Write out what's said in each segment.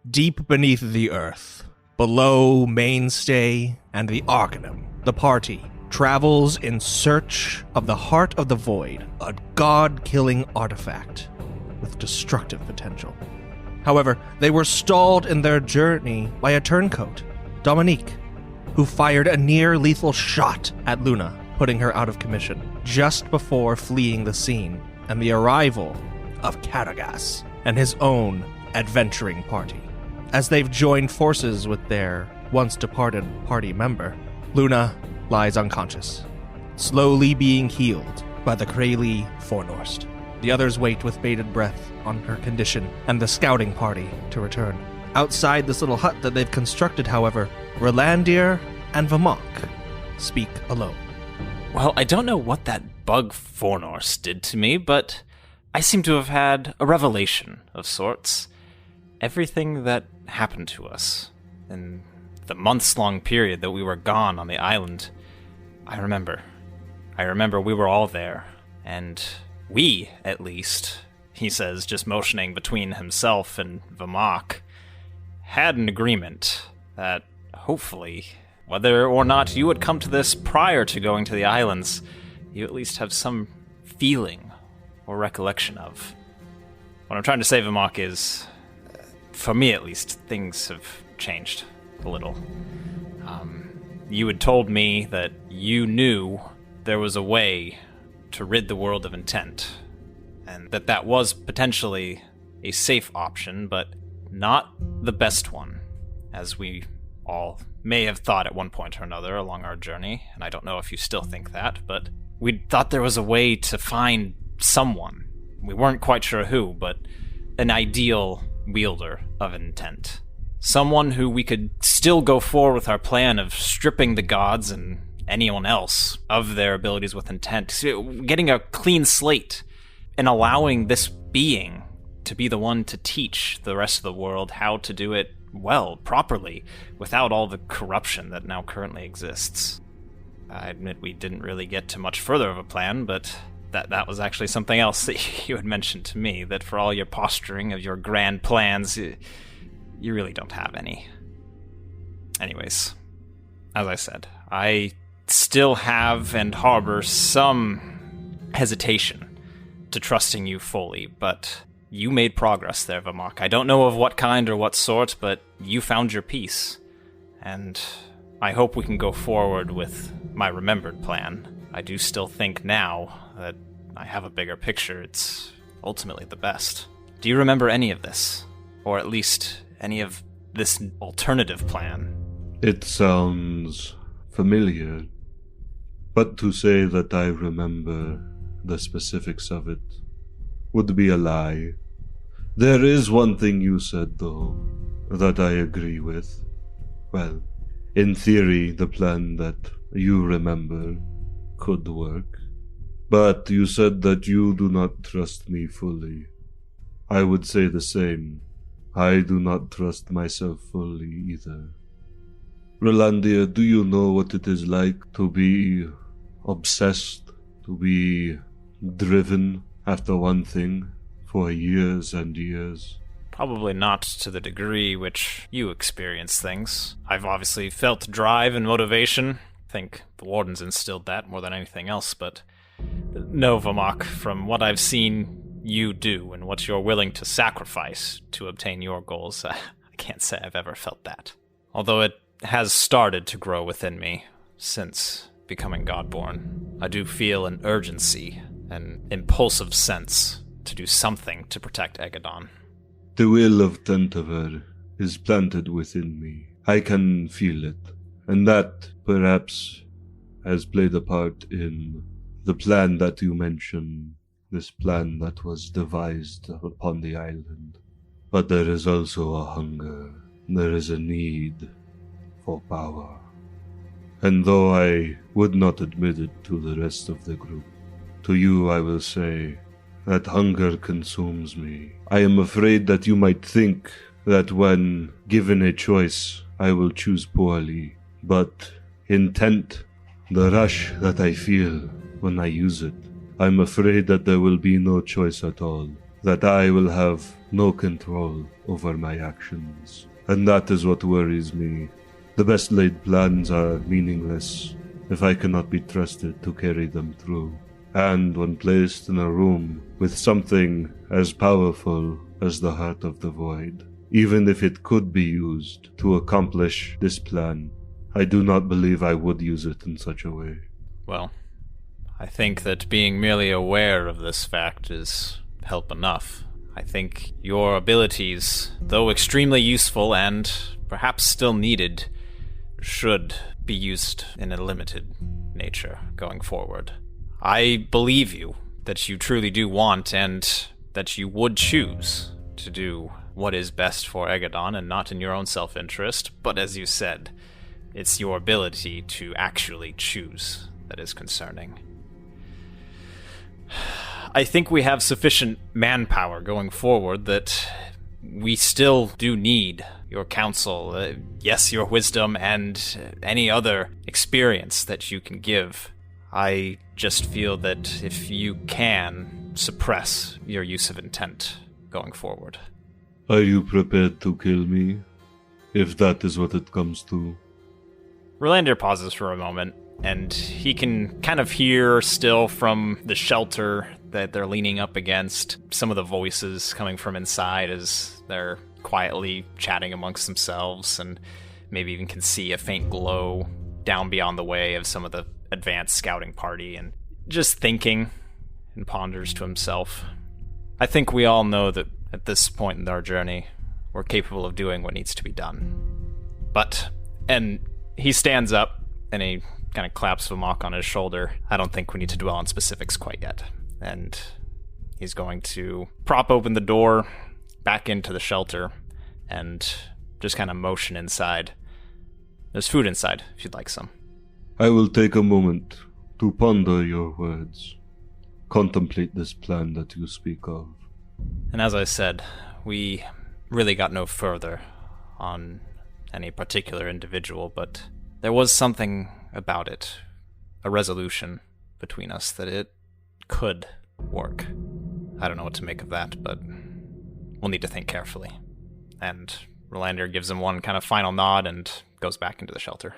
Deep beneath the earth, below Mainstay and the Arcanum, the party travels in search of the Heart of the Void, a god-killing artifact with destructive potential. However, they were stalled in their journey by a turncoat, Dominique, who fired a near-lethal shot at Luna, putting her out of commission, just before fleeing the scene and the arrival of Caragas and his own adventuring party. As they've joined forces with their once-departed party member, Luna lies unconscious, slowly being healed by the Kralee Fornorst. The others wait with bated breath on her condition and the scouting party to return. Outside this little hut that they've constructed, however, Rolandir and Vamok speak alone. Well, I don't know what that bug Fornorst did to me, but I seem to have had a revelation of sorts. Everything that happened to us in the months-long period that we were gone on the island, I remember. We were all there, and we, at least, he says, just motioning between himself and Vamok, had an agreement that, hopefully, whether or not you would come to this prior to going to the islands, you at least have some feeling or recollection of. What I'm trying to say, Vamok, is, for me at least, things have changed a little. You had told me that you knew there was a way to rid the world of intent, and that was potentially a safe option, but not the best one, as we all may have thought at one point or another along our journey, and I don't know if you still think that, but we thought there was a way to find someone. We weren't quite sure who, but an ideal wielder of intent. Someone who we could still go forward with our plan of stripping the gods and anyone else of their abilities with intent, getting a clean slate, and allowing this being to be the one to teach the rest of the world how to do it well, properly, without all the corruption that now currently exists. I admit we didn't really get to much further of a plan, but that was actually something else that you had mentioned to me, that for all your posturing of your grand plans, you really don't have any. Anyways, as I said, I still have and harbor some hesitation to trusting you fully, but you made progress there, Vamok. I don't know of what kind or what sort, but you found your peace. And I hope we can go forward with my remembered plan. I do still think now that I have a bigger picture, it's ultimately the best. Do you remember any of this? Or at least any of this alternative plan? It sounds familiar, but to say that I remember the specifics of it would be a lie. There is one thing you said, though, that I agree with. Well, in theory, the plan that you remember could work. But you said that you do not trust me fully. I would say the same. I do not trust myself fully either. Rolandia, do you know what it is like to be obsessed, to be driven after one thing for years and years? Probably not to the degree which you experience things. I've obviously felt drive and motivation. I think the Wardens instilled that more than anything else, but no, Vamok, from what I've seen you do and what you're willing to sacrifice to obtain your goals, I can't say I've ever felt that. Although it has started to grow within me since becoming Godborn. I do feel an urgency, an impulsive sense to do something to protect Egadon. The will of Tentaver is planted within me. I can feel it, and that, perhaps, has played a part in the plan that you mentioned, this plan that was devised upon the island. But there is also a hunger, there is a need for power. And though I would not admit it to the rest of the group, to you I will say that hunger consumes me. I am afraid that you might think that when given a choice, I will choose poorly. But intent, the rush that I feel when I use it, I'm afraid that there will be no choice at all. that I will have no control over my actions. And that is what worries me. The best laid plans are meaningless if I cannot be trusted to carry them through. And when placed in a room with something as powerful as the Heart of the Void, even if it could be used to accomplish this plan, I do not believe I would use it in such a way. Well, I think that being merely aware of this fact is help enough. I think your abilities, though extremely useful and perhaps still needed, should be used in a limited nature going forward. I believe you, that you truly do want and that you would choose to do what is best for Egadon and not in your own self-interest, but as you said, it's your ability to actually choose that is concerning. I think we have sufficient manpower going forward that we still do need your counsel, yes, your wisdom, and any other experience that you can give. I just feel that if you can suppress your use of intent going forward. Are you prepared to kill me, if that is what it comes to? Rolandir pauses for a moment, and he can kind of hear still from the shelter that they're leaning up against some of the voices coming from inside as they're quietly chatting amongst themselves, and maybe even can see a faint glow down beyond the way of some of the advanced scouting party, and just thinking and ponders to himself. I think we all know that at this point in our journey, we're capable of doing what needs to be done. And he stands up and he kind of claps Vamok on his shoulder. I don't think we need to dwell on specifics quite yet. And he's going to prop open the door back into the shelter and just kind of motion inside. There's food inside if you'd like some. I will take a moment to ponder your words, contemplate this plan that you speak of. And as I said, we really got no further on any particular individual, but there was something about it, a resolution between us that it could work. I don't know what to make of that, but we'll need to think carefully. And Rolandir gives him one kind of final nod and goes back into the shelter.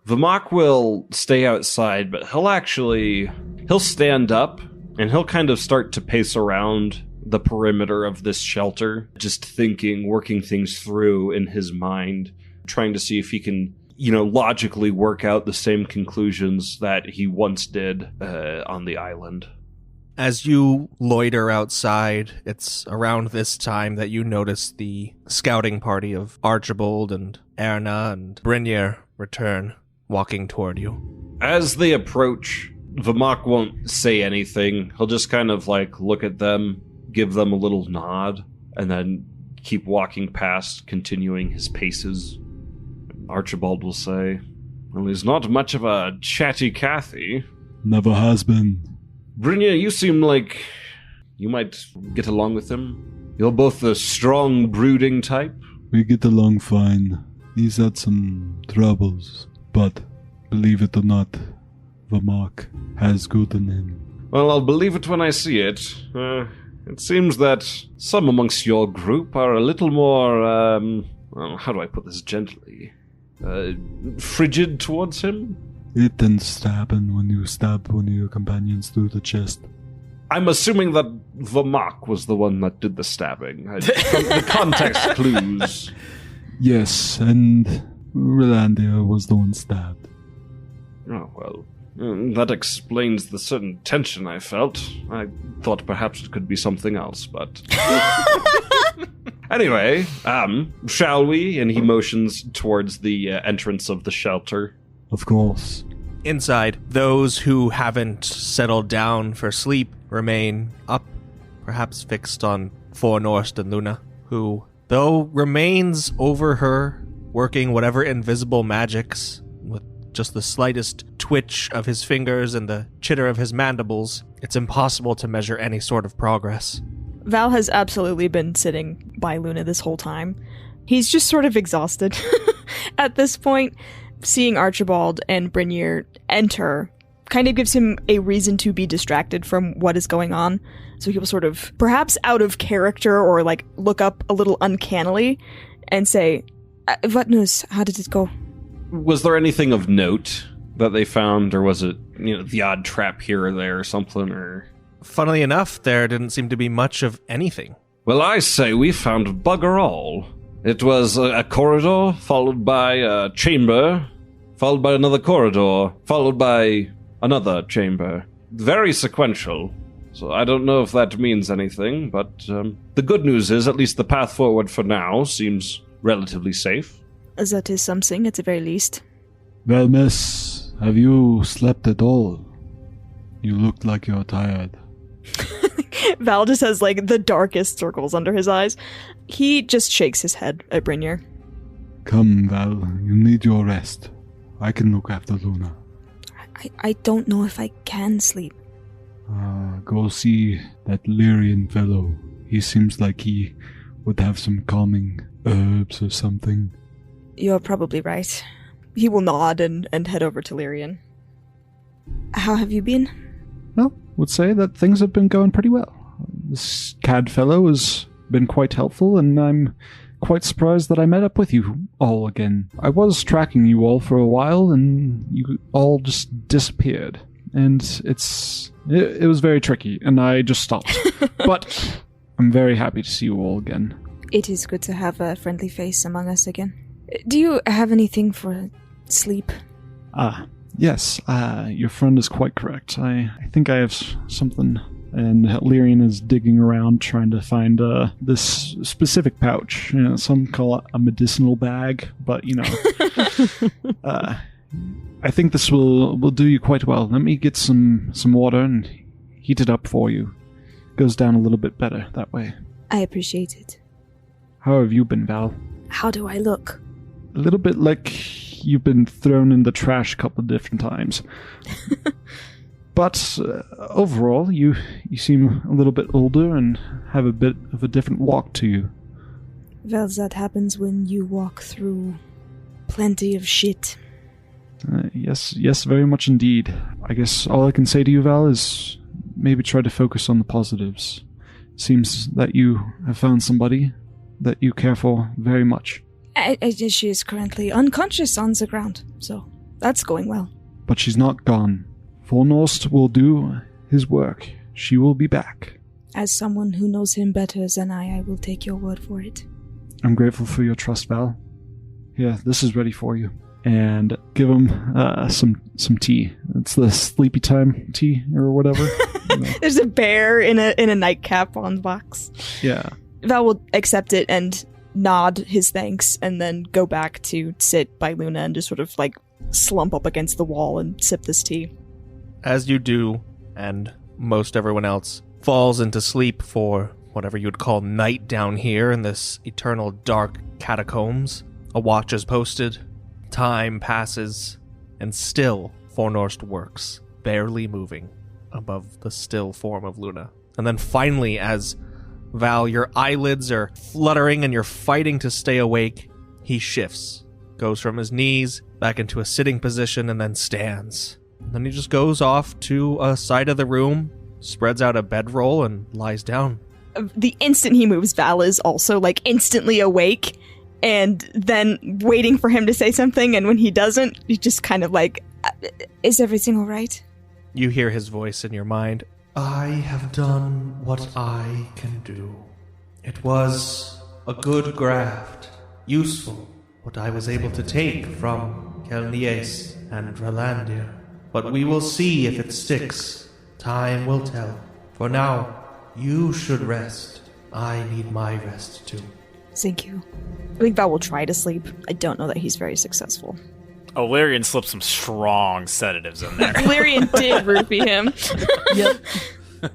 Vamok will stay outside, but he'll stand up and he'll kind of start to pace around the perimeter of this shelter, just thinking, working things through in his mind, trying to see if he can, logically work out the same conclusions that he once did on the island. As you loiter outside, it's around this time that you notice the scouting party of Archibald and Erna and Brynjar return, walking toward you. As they approach, Vamok won't say anything. He'll just kind of look at them, give them a little nod, and then keep walking past, continuing his paces. Archibald will say, "Well, he's not much of a chatty Cathy." Never has been. Brynjar, you seem like you might get along with him. You're both the strong, brooding type. We get along fine. He's had some troubles, but believe it or not, Vamok has good in him. Well, I'll believe it when I see it. It seems that some amongst your group are a little more, how do I put this gently? Frigid towards him? It ends stabbing when you stab one of your companions through the chest. I'm assuming that Vamok was the one that did the stabbing. From the context clues. Yes, and Rolandir was the one stabbed. Oh, well, that explains the certain tension I felt. I thought perhaps it could be something else, but... Anyway, shall we? And he motions towards the entrance of the shelter. Of course. Inside, those who haven't settled down for sleep remain up, perhaps fixed on Fornorst and Luna, who, though remains over her, working whatever invisible magics, with just the slightest twitch of his fingers and the chitter of his mandibles, it's impossible to measure any sort of progress. Val has absolutely been sitting by Luna this whole time. He's just sort of exhausted at this point. Seeing Archibald and Brynjar enter kind of gives him a reason to be distracted from what is going on. So he will sort of, perhaps out of character or like look up a little uncannily and say, what news? How did it go? Was there anything of note that they found, or was it, the odd trap here or there or something, or... Funnily enough, there didn't seem to be much of anything. Well, I say we found bugger all. It was a corridor, followed by a chamber, followed by another corridor, followed by another chamber. Very sequential. So I don't know if that means anything, but the good news is at least the path forward for now seems relatively safe. That is something, at the very least. Well, miss, have you slept at all? You looked like you're tired. Val just has, like, the darkest circles under his eyes. He just shakes his head at Brynjar. Come, Val, you need your rest. I can look after Luna. I don't know if I can sleep. Go see that Lyrian fellow. He seems like he would have some calming herbs or something. You're probably right. He will nod and head over to Lyrian. How have you been? Well, would say that things have been going pretty well. This CAD fellow has been quite helpful, and I'm quite surprised that I met up with you all again. I was tracking you all for a while, and you all just disappeared. And it was very tricky, and I just stopped. But I'm very happy to see you all again. It is good to have a friendly face among us again. Do you have anything for sleep? Yes, your friend is quite correct. I think I have something, and Lyrian is digging around trying to find this specific pouch. Some call it a medicinal bag, but I think this will do you quite well. Let me get some water and heat it up for you. Goes down a little bit better that way. I appreciate it. How have you been, Val? How do I look? A little bit like you've been thrown in the trash a couple of different times. But overall, you seem a little bit older and have a bit of a different walk to you. Well, that happens when you walk through plenty of shit. Yes, very much indeed. I guess all I can say to you, Val, is maybe try to focus on the positives. Seems that you have found somebody that you care for very much. She is currently unconscious on the ground, so that's going well. But she's not gone. Fornost will do his work. She will be back. As someone who knows him better than I will take your word for it. I'm grateful for your trust, Val. Yeah, this is ready for you. And give him some tea. It's the sleepy time tea or whatever. There's a bear in a nightcap on the box. Yeah. Val will accept it and nod his thanks and then go back to sit by Luna and just sort of like slump up against the wall and sip this tea. As you do, and most everyone else falls into sleep for whatever you would call night down here in this eternal dark catacombs, a watch is posted, time passes, and still Fornost works, barely moving above the still form of Luna. And then finally, as Val, your eyelids are fluttering and you're fighting to stay awake, he shifts, goes from his knees back into a sitting position and then stands. And then he just goes off to a side of the room, spreads out a bedroll and lies down. The instant he moves, Val is also like instantly awake and then waiting for him to say something, and when he doesn't, you just kind of like, is everything all right? You hear his voice in your mind. I have done what I can do. It was a good graft, useful, what I was able to take from Kelnies and Dralandir. But we will see if it sticks. Time will tell. For now, you should rest. I need my rest too. Thank you. I think Val will try to sleep. I don't know that he's very successful. Oh, Lyrian slipped some strong sedatives in there. Lyrian did roofie him. Yep.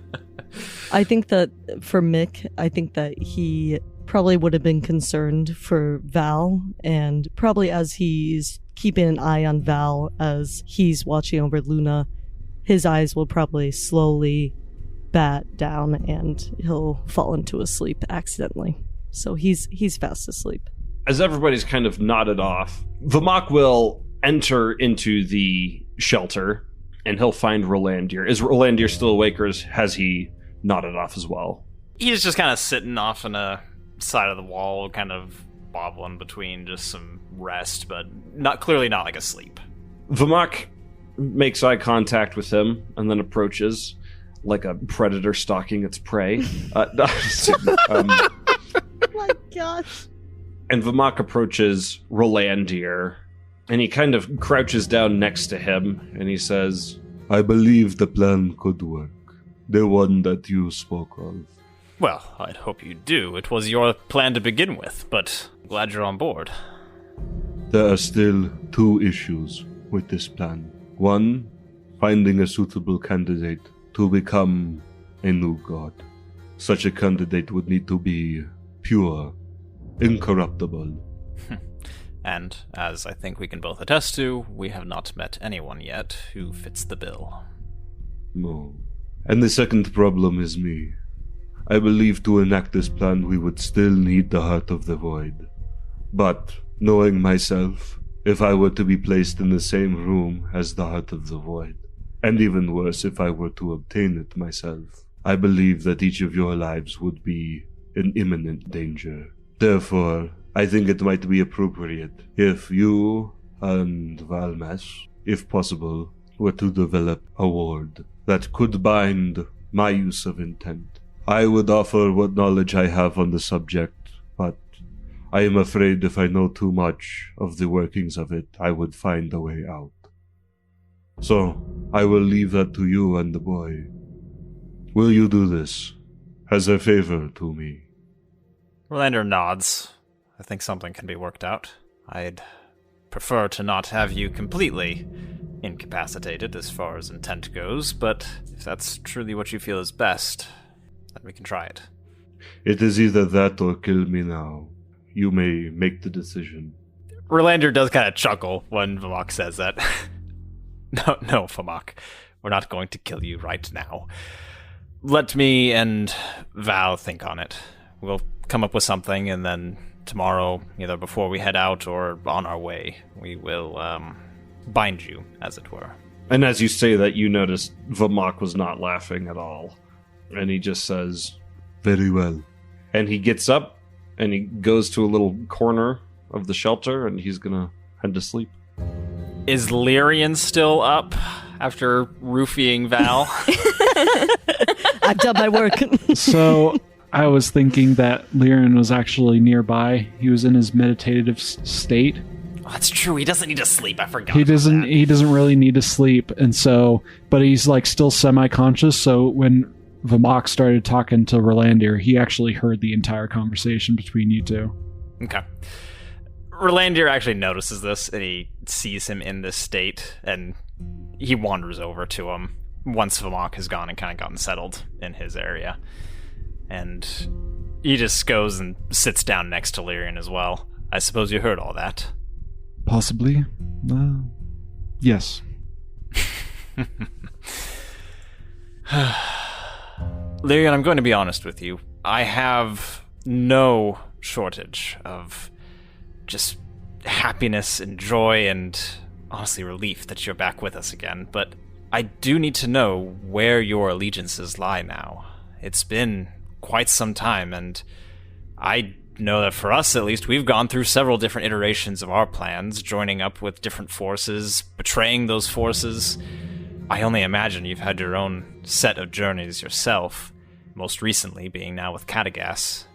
I think that for Mick, I think that he probably would have been concerned for Val, and probably as he's keeping an eye on Val as he's watching over Luna, his eyes will probably slowly bat down and he'll fall into a sleep accidentally. So he's fast asleep. As everybody's kind of nodded off, Vamok will enter into the shelter and he'll find Rolandir. Is Rolandir still awake, or has he nodded off as well? He's just kind of sitting off on a side of the wall, kind of bobbling between just some rest, but clearly not like asleep. Vamok makes eye contact with him and then approaches like a predator stalking its prey. Oh my gosh. And Vamok approaches Rolandir, and he kind of crouches down next to him, and he says, I believe the plan could work. The one that you spoke of. Well, I'd hope you do. It was your plan to begin with, but I'm glad you're on board. There are still 2 issues with this plan. One, finding a suitable candidate to become a new god. Such a candidate would need to be pure, incorruptible. And, as I think we can both attest to, we have not met anyone yet who fits the bill. No. And the second problem is me. I believe to enact this plan we would still need the Heart of the Void. But, knowing myself, if I were to be placed in the same room as the Heart of the Void, and even worse if I were to obtain it myself, I believe that each of your lives would be in imminent danger. Therefore, I think it might be appropriate if you and Valmes, if possible, were to develop a ward that could bind my use of intent. I would offer what knowledge I have on the subject, but I am afraid if I know too much of the workings of it, I would find a way out. So, I will leave that to you and the boy. Will you do this as a favor to me? Rolandir nods. I think something can be worked out. I'd prefer to not have you completely incapacitated as far as intent goes, but if that's truly what you feel is best, then we can try it. It is either that or kill me now. You may make the decision. Rolandir does kind of chuckle when Vamok says that. No, Vamok. We're not going to kill you right now. Let me and Val think on it. We'll come up with something, and then tomorrow, either before we head out or on our way, we will bind you, as it were. and as you say that, you notice Vamok was not laughing at all. And he just says, very well. And he gets up and he goes to a little corner of the shelter and he's gonna head to sleep. Is Lyrian still up after roofing Val? I've done my work. So I was thinking that Lyrian was actually nearby. He was in his meditative state. Oh, that's true. He doesn't need to sleep. I forgot. He doesn't. That. He doesn't really need to sleep, and so, but he's like still semi-conscious. So when Vamok started talking to Rolandir, he actually heard the entire conversation between you two. Okay. Rolandir actually notices this, and he sees him in this state, and he wanders over to him once Vamok has gone and kind of gotten settled in his area. And he just goes and sits down next to Lyrian as well. I suppose you heard all that. Possibly. Yes. Lyrian, I'm going to be honest with you. I have no shortage of just happiness and joy and honestly relief that you're back with us again, but I do need to know where your allegiances lie now. It's been quite some time, and I know that for us, at least, we've gone through several different iterations of our plans, joining up with different forces, betraying those forces. I only imagine you've had your own set of journeys yourself, most recently being now with Katagas.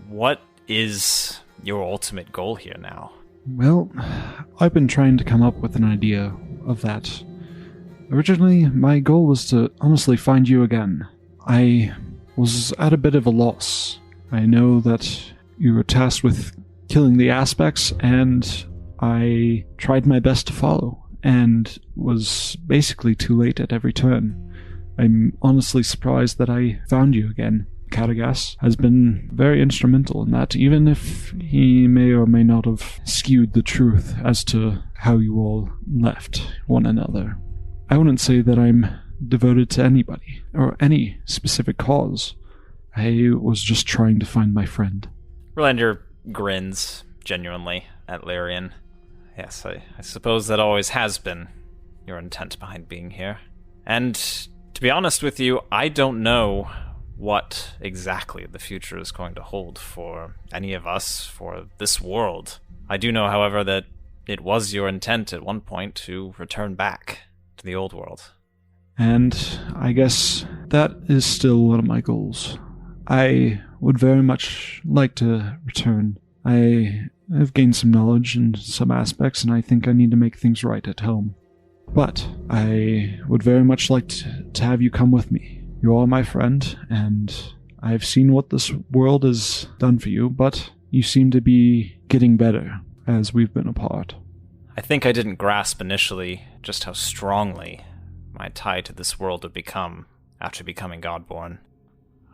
What is your ultimate goal here now? Well, I've been trying to come up with an idea of that. Originally, my goal was to honestly find you again. I was at a bit of a loss. I know that you were tasked with killing the aspects, and I tried my best to follow, and was basically too late at every turn. I'm honestly surprised that I found you again. Katagas has been very instrumental in that, even if he may or may not have skewed the truth as to how you all left one another. I wouldn't say that I'm devoted to anybody, or any specific cause. I was just trying to find my friend. Rolandir grins genuinely at Lyrian. Yes, I suppose that always has been your intent behind being here. And to be honest with you, I don't know what exactly the future is going to hold for any of us, for this world. I do know, however, that it was your intent at one point to return back to the old world. And I guess that is still one of my goals. I would very much like to return. I have gained some knowledge in some aspects, and I think I need to make things right at home. But I would very much like to have you come with me. You are my friend, and I've seen what this world has done for you, but you seem to be getting better as we've been apart. I think I didn't grasp initially just how strongly my tie to this world would become after becoming Godborn.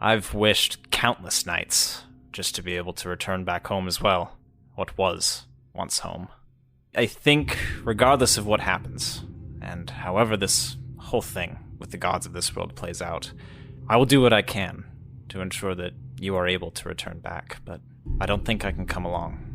I've wished countless nights just to be able to return back home as well, what was once home. I think, regardless of what happens, and however this whole thing with the gods of this world plays out, I will do what I can to ensure that you are able to return back, but I don't think I can come along.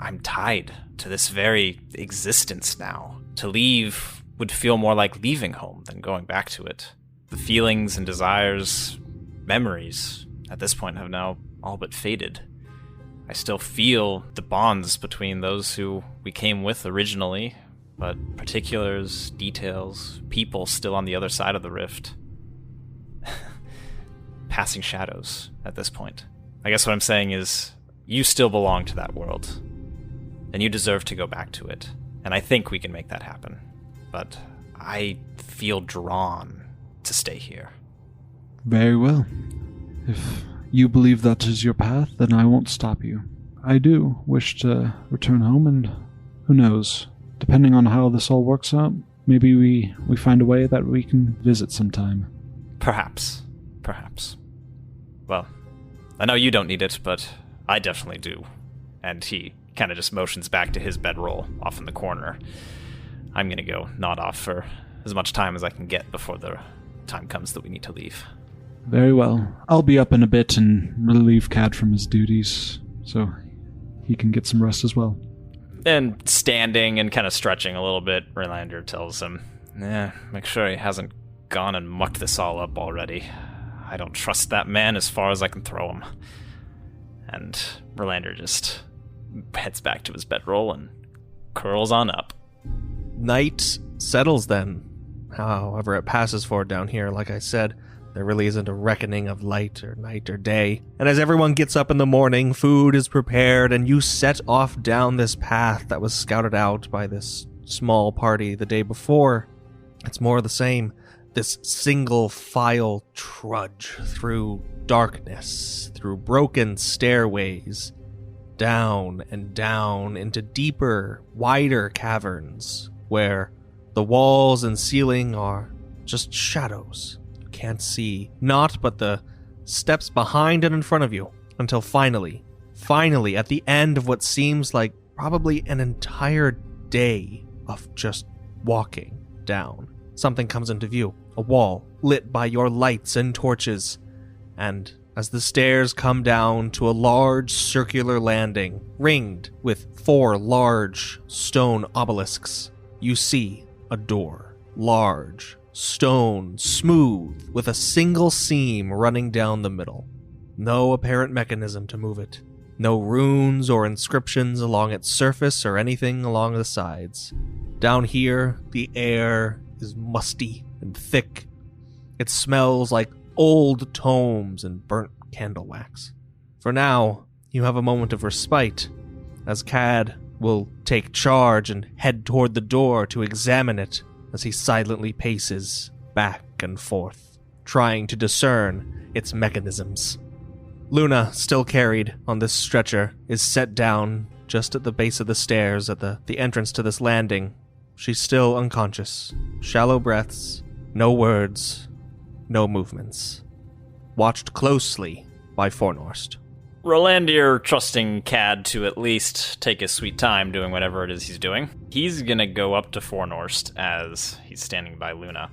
I'm tied to this very existence now. To leave would feel more like leaving home than going back to it. The feelings and desires, memories, at this point have now all but faded. I still feel the bonds between those who we came with originally, but particulars, details, people still on the other side of the rift. Passing shadows at this point. I guess what I'm saying is, you still belong to that world, and you deserve to go back to it. And I think we can make that happen. But I feel drawn to stay here. Very well. If you believe that is your path, then I won't stop you. I do wish to return home, and who knows, depending on how this all works out, maybe we find a way that we can visit sometime. Perhaps. Well, I know you don't need it, but I definitely do. And he kind of just motions back to his bedroll off in the corner. I'm gonna go nod off for as much time as I can get before the time comes that we need to leave. Very well. I'll be up in a bit and relieve Cad from his duties, so he can get some rest as well. And standing and kind of stretching a little bit, Relander tells him, make sure he hasn't gone and mucked this all up already. I don't trust that man as far as I can throw him. And Relander just heads back to his bedroll and curls on up. Night settles then. However it passes for down here, like I said, there really isn't a reckoning of light or night or day. And as everyone gets up in the morning, food is prepared, and you set off down this path that was scouted out by this small party the day before. It's more of the same. This single file trudge through darkness, through broken stairways, down and down into deeper, wider caverns where the walls and ceiling are just shadows. You can't see naught but the steps behind and in front of you until finally, at the end of what seems like probably an entire day of just walking down, something comes into view. A wall lit by your lights and torches. And as the stairs come down to a large circular landing, ringed with 4 large stone obelisks, you see a door. Large, stone, smooth, with a single seam running down the middle. No apparent mechanism to move it. No runes or inscriptions along its surface or anything along the sides. Down here, the air is musty and thick. It smells like old tomes and burnt candle wax. For now, you have a moment of respite, as Cad will take charge and head toward the door to examine it as he silently paces back and forth, trying to discern its mechanisms. Luna, still carried on this stretcher, is set down just at the base of the stairs at the entrance to this landing. She's still unconscious. Shallow breaths, no words, no movements. Watched closely by Fornorst. Rolandir, trusting Cad to at least take his sweet time doing whatever it is he's doing, he's gonna go up to Fornorst as he's standing by Luna.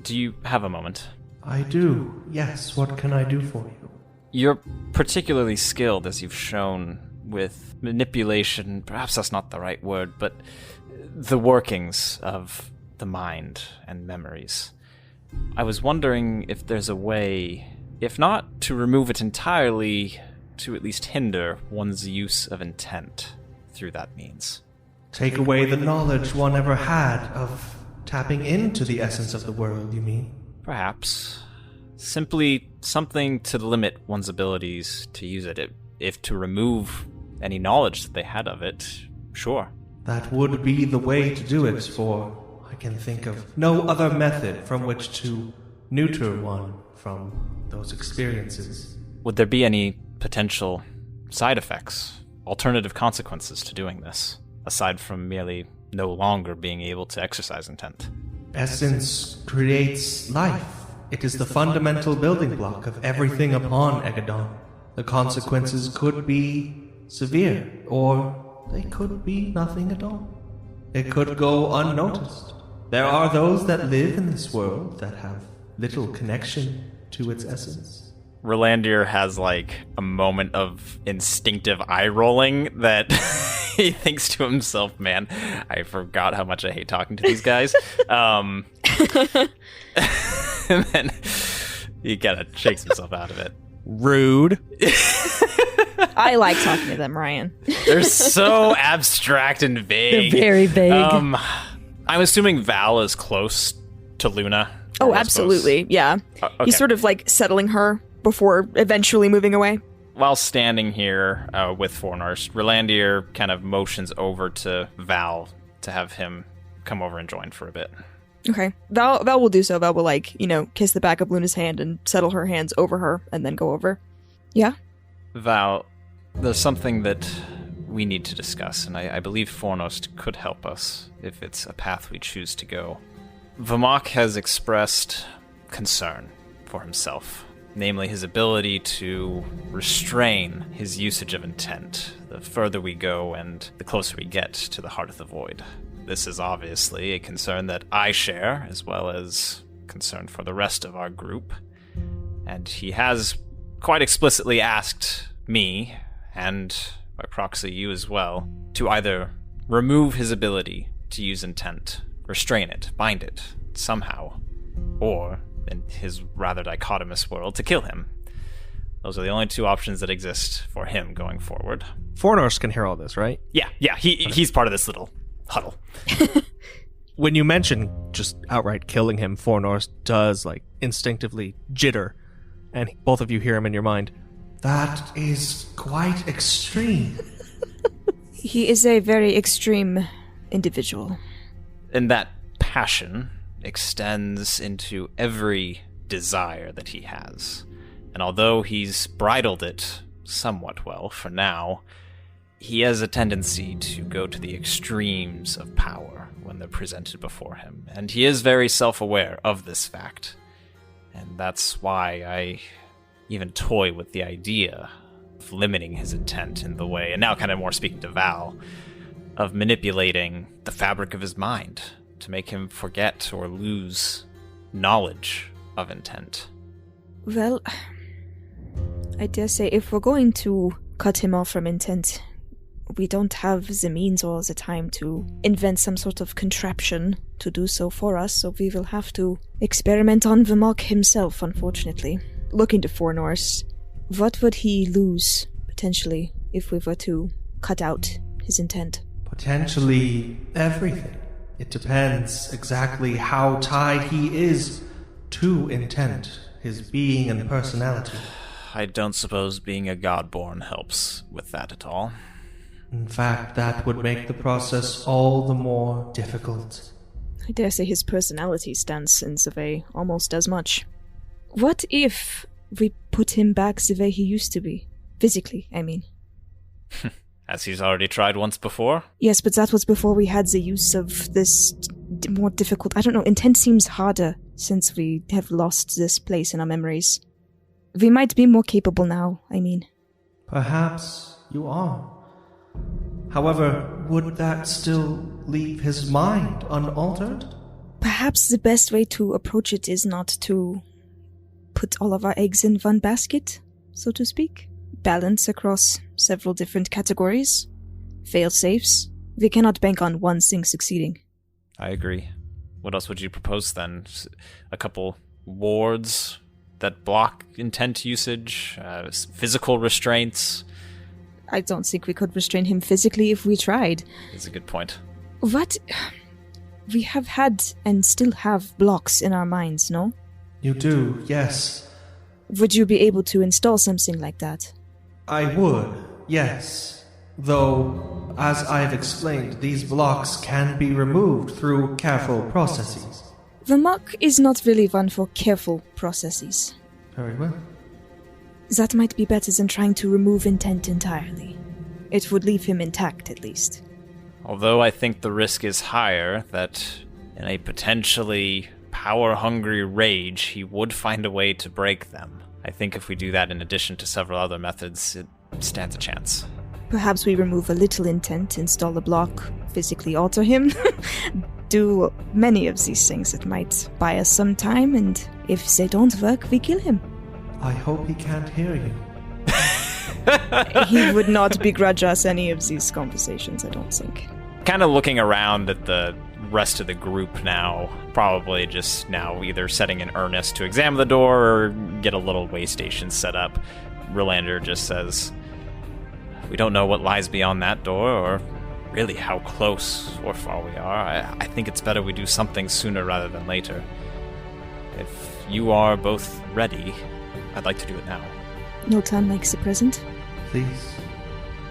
Do you have a moment? I do. Yes, what can I do for you? You're particularly skilled, as you've shown, with manipulation. Perhaps that's not the right word, but the workings of the mind and memories. I was wondering if there's a way, if not to remove it entirely, to at least hinder one's use of intent through that means. Take away the knowledge one ever had of tapping into the essence of the world, you mean? Perhaps. Simply something to limit one's abilities to use it. If to remove any knowledge that they had of it, sure. That would be the way to do it, for I can think of no other method from which to neuter one from those experiences. Would there be any potential side effects, alternative consequences to doing this, aside from merely no longer being able to exercise intent? Essence creates life. It is the fundamental building block of everything upon Egadon. The consequences could be severe, or they could be nothing at all. It could go unnoticed. There are those that live in this world that have little connection to its essence. Rolandir has like a moment of instinctive eye rolling that he thinks to himself, man, I forgot how much I hate talking to these guys. And then he kind of shakes himself out of it. Rude. I like talking to them, Ryan. They're so abstract and vague. They're very vague. I'm assuming Val is close to Luna. Oh, absolutely. Yeah. Okay. He's sort of like settling her before eventually moving away. While standing here with Fornars, Rolandir kind of motions over to Val to have him come over and join for a bit. Okay. Val will do so. Val will, kiss the back of Luna's hand and settle her hands over her and then go over. Yeah? Val, there's something that we need to discuss, and I believe Fornost could help us if it's a path we choose to go. Vamok has expressed concern for himself, namely his ability to restrain his usage of intent the further we go and the closer we get to the heart of the void. This is obviously a concern that I share, as well as concern for the rest of our group, and he has quite explicitly asked me, and by proxy you as well, to either remove his ability to use intent, restrain it, bind it, somehow, or, in his rather dichotomous world, to kill him. Those are the only two options that exist for him going forward. Fornors can hear all this, right? Yeah, he's part of this little huddle. When you mention just outright killing him, Fornors does, instinctively jitter, and both of you hear him in your mind. That is quite extreme. He is a very extreme individual. And that passion extends into every desire that he has. And although he's bridled it somewhat well for now, he has a tendency to go to the extremes of power when they're presented before him. And he is very self-aware of this fact. And that's why I even toy with the idea of limiting his intent in the way, and now kind of more speaking to Val, of manipulating the fabric of his mind to make him forget or lose knowledge of intent. Well, I dare say if we're going to cut him off from intent, we don't have the means or the time to invent some sort of contraption to do so for us, so we will have to experiment on Vamok himself, unfortunately. Looking to Fornors, what would he lose, potentially, if we were to cut out his intent? Potentially everything. It depends exactly how tied he is to intent, his being and personality. I don't suppose being a godborn helps with that at all. In fact, that would make the process all the more difficult. I dare say his personality stands in the way almost as much. What if we put him back the way he used to be? Physically, I mean. As he's already tried once before? Yes, but that was before we had the use of this more difficult... I don't know, intent seems harder since we have lost this place in our memories. We might be more capable now, I mean. Perhaps you are. However, would that still leave his mind unaltered? Perhaps the best way to approach it is not to put all of our eggs in one basket, so to speak. Balance across several different categories. Fail-safes. We cannot bank on one thing succeeding. I agree. What else would you propose then? A couple wards that block intent usage? Physical restraints? I don't think we could restrain him physically if we tried. That's a good point. What? We have had and still have blocks in our minds, no? You do, yes. Would you be able to install something like that? I would, yes. Though, as I've explained, these blocks can be removed through careful processes. The monk is not really one for careful processes. Very well. That might be better than trying to remove intent entirely. It would leave him intact, at least. Although I think the risk is higher that in a potentially power-hungry rage, he would find a way to break them. I think if we do that in addition to several other methods, it stands a chance. Perhaps we remove a little intent, install a block, physically alter him, do many of these things that might buy us some time, and if they don't work, we kill him. I hope he can't hear you. He would not begrudge us any of these conversations, I don't think. Kind of looking around at the rest of the group now, probably just now either setting in earnest to examine the door or get a little way station set up. Relander just says, we don't know what lies beyond that door or really how close or far we are. I think it's better we do something sooner rather than later. If you are both ready, I'd like to do it now. No time like the present. Please,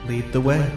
lead the way.